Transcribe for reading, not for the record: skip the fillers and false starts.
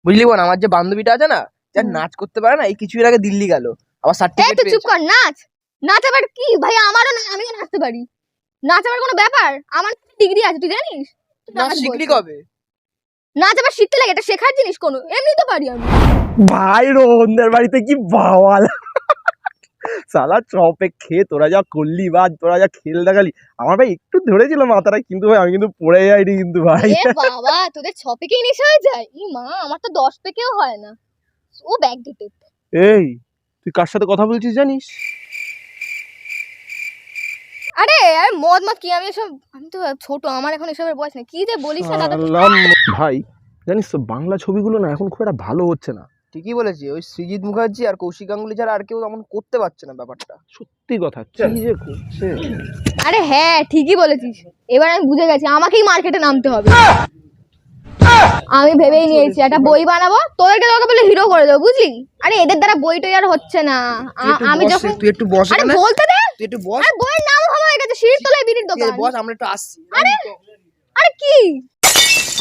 বুঝলি বোন, আমার যে বান্ধবীটা আছে না, যার নাচ করতে পারে না, এই কিছুদিন আগে দিল্লি গেল, আবার এই সার্টিফিকেট তুই চুপ পেয়েছে। কর। নাচ নাচ আবার কি ভাই? আমারও না, আমিও নাচতে পারি। নাচ আবার কোনো ব্যাপার? আমার ডিগ্রি আছে, তুই জানিস? তুই নাচ নাচ শিখলি বলছিস। কবে? নাচ আবার শিখতে লাগে? এটা শেখার জিনিস কোনো? এমনি তো পারি আমি। ভাই রোহনদের বাড়িতে কি বাওয়াল সালা চপে খেয়ে তোরা যা করলি বা তোরা যা খেল দেখালি, আমার ভাই একটু ধরেছিল মাথাটা, কিন্তু ভাই আমি কিন্তু পড়ে যাইনি কিন্তু ভাই। এ বাবা, তোদের 6 পেকেই নেশা হয়ে যায়? ই মা, আমার তো 10 পেকেও হয় না। ও ব্যাগ দিতে। এই তুই কার সাথে কথা বলছিস জানিস? আরে আরে মদ মদ কি, আমি তো ছোট, আমার এখন এসবের বয়স নেই। কি যে বলিস না দাদা। ভাই জানিস তো বাংলা ছবিগুলো না এখন খুব একটা ভালো হচ্ছে না। ঠিকই বলেছি, ওই সৃজিত মুখার্জি আর কৌশিক গাঙ্গুলি ছাড়া আর কেউ তেমন করতে পারছে না ব্যাপারটা। সত্যি কথা, কি যে করছে। আরে হ্যাঁ, ঠিকই বলেছিস। এবার আমি বুঝে গেছি, আমাকেই মার্কেটে নামতে হবে। আমি ভেবেই নিয়েছি একটা বই বানাবো, তোদেরকে তোকে বলে হিরো করে দেবো, বুঝলি? আরে এদের দ্বারা বই টই আর হচ্ছে না। আমি যখন তুই একটু বস আরে এখানে, বলতে দে। তুই একটু বস। আরে বইয়ের নাম হয়ে গেছে শিরতলায় বিড়ির ঠিক আছে, দোকান। বস, আমরা একটু আসছি। আরে আরে কি